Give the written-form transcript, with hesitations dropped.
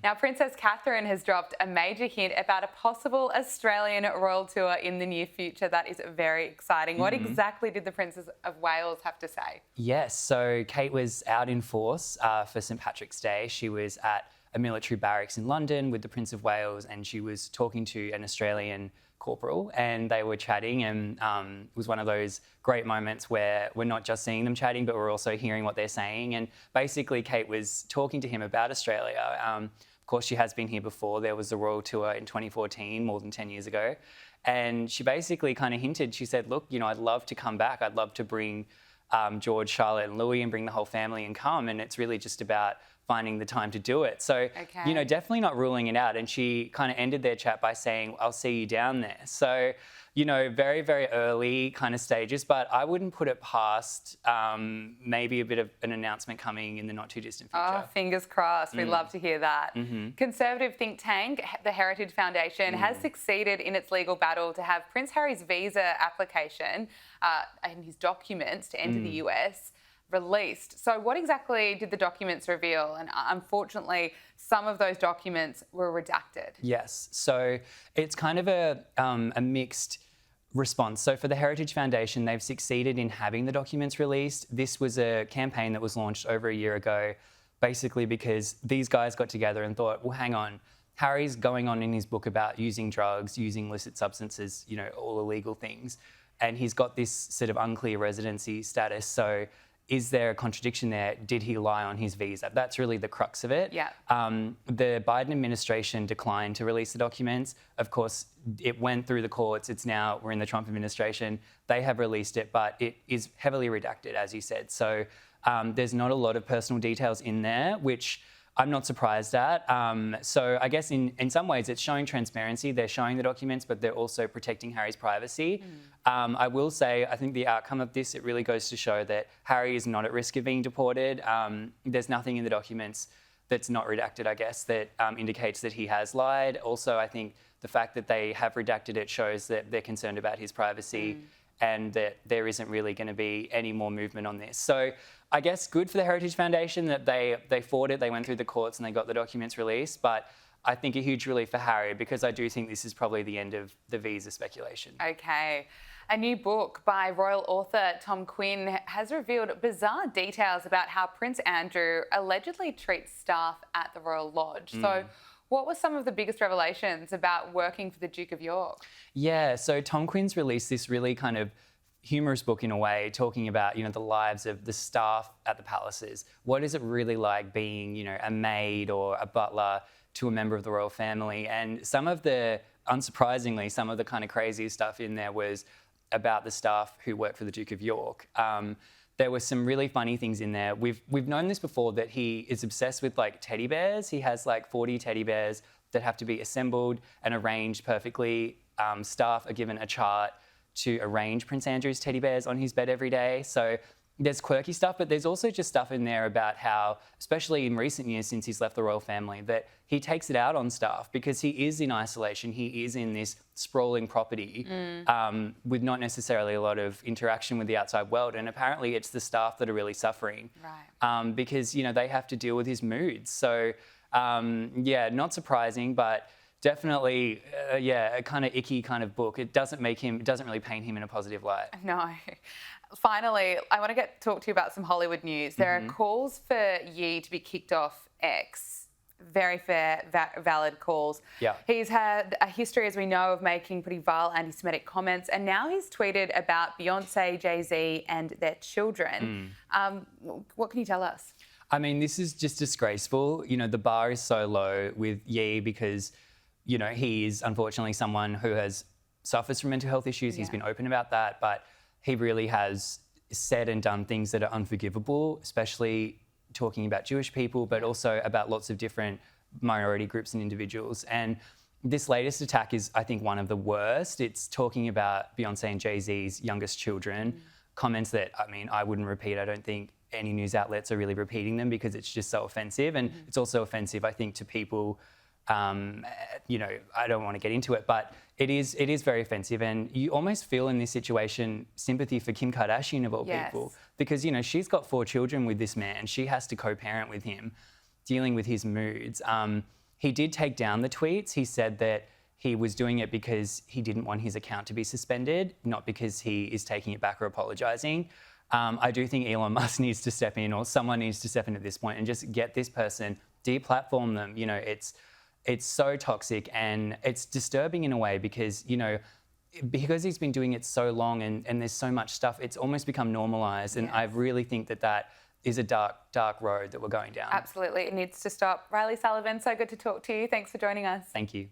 Now, Princess Catherine has dropped a major hint about a possible Australian royal tour in the near future. That is very exciting. What exactly did the Princess of Wales have to say? Yes, so Kate was out in force for St Patrick's Day. She was at a military barracks in London with the Prince of Wales, and she was talking to an Australian corporal, and they were chatting, and it was one of those great moments where we're not just seeing them chatting, but we're also hearing what they're saying. And basically Kate was talking to him about Australia. Of course, she has been here before. There was the royal tour in 2014, more than 10 years ago. And she basically kind of hinted, she said, look, I'd love to come back. I'd love to bring George, Charlotte and Louis and bring the whole family and come. And it's really just about finding the time to do it. So, definitely not ruling it out. And she kind of ended their chat by saying, I'll see you down there. So, very, very early kind of stages, but I wouldn't put it past maybe a bit of an announcement coming in the not too distant future. Oh, fingers crossed. We'd love to hear that. Conservative think tank, the Heritage Foundation, has succeeded in its legal battle to have Prince Harry's visa application and his documents to enter the US released. So what exactly did the documents reveal? And unfortunately, some of those documents were redacted. Yes, so it's kind of a mixed response. So for the Heritage Foundation, they've succeeded in having the documents released. This was a campaign that was launched over a year ago, basically because these guys got together and thought, well, hang on, Harry's going on in his book about using drugs, using illicit substances, all illegal things. And he's got this sort of unclear residency status. So is there a contradiction there? Did he lie on his visa? That's really the crux of it. Yeah. The Biden administration declined to release the documents. Of course, it went through the courts. We're in the Trump administration. They have released it, but it is heavily redacted, as you said. So there's not a lot of personal details in there, which I'm not surprised at. So I guess in some ways it's showing transparency. They're showing the documents, but they're also protecting Harry's privacy. I will say, I think the outcome of this, it really goes to show that Harry is not at risk of being deported. There's nothing in the documents that's not redacted, I guess, that indicates that he has lied. Also, I think the fact that they have redacted it shows that they're concerned about his privacy and that there isn't really going to be any more movement on this. So I guess good for the Heritage Foundation that they fought it, they went through the courts and they got the documents released. But I think a huge relief for Harry, because I do think this is probably the end of the visa speculation. Okay. A new book by royal author Tom Quinn has revealed bizarre details about how Prince Andrew allegedly treats staff at the Royal Lodge. So what were some of the biggest revelations about working for the Duke of York? Yeah, so Tom Quinn's released this really kind of humorous book in a way, talking about, the lives of the staff at the palaces. What is it really like being, a maid or a butler to a member of the royal family? And unsurprisingly, some of the kind of craziest stuff in there was about the staff who work for the Duke of York. There were some really funny things in there. We've known this before, that he is obsessed with teddy bears. He has 40 teddy bears that have to be assembled and arranged perfectly. Staff are given a chart to arrange Prince Andrew's teddy bears on his bed every day. So there's quirky stuff, but there's also just stuff in there about how, especially in recent years since he's left the royal family, that he takes it out on staff because he is in isolation. He is in this sprawling property with not necessarily a lot of interaction with the outside world. And apparently it's the staff that are really suffering because, they have to deal with his moods. So, not surprising, but definitely, a kind of icky kind of book. It doesn't really paint him in a positive light. No. Finally, I want to talk to you about some Hollywood news. There are calls for Ye to be kicked off X. Very fair, valid calls. Yeah. He's had a history, as we know, of making pretty vile anti-Semitic comments, and now he's tweeted about Beyonce, Jay-Z and their children. What can you tell us? I mean, this is just disgraceful. The bar is so low with Ye because, he is unfortunately someone who suffers from mental health issues. He's been open about that, but he really has said and done things that are unforgivable, especially talking about Jewish people, but also about lots of different minority groups and individuals. And this latest attack is, I think, one of the worst. It's talking about Beyonce and Jay-Z's youngest children, comments that, I wouldn't repeat. I don't think any news outlets are really repeating them because it's just so offensive. And it's also offensive, I think, to people. I don't want to get into it, but it is very offensive. And you almost feel in this situation sympathy for Kim Kardashian of all people, because, she's got 4 children with this man. She has to co-parent with him, dealing with his moods. He did take down the tweets. He said that he was doing it because he didn't want his account to be suspended, not because he is taking it back or apologising. I do think Elon Musk needs to step in, or someone needs to step in at this point and just get this person, deplatform them. You know, it's so toxic and it's disturbing in a way because, you know, because he's been doing it so long and there's so much stuff, it's almost become normalised. And I really think that is a dark, dark road that we're going down. Absolutely. It needs to stop. Reilly Sullivan, so good to talk to you. Thanks for joining us. Thank you.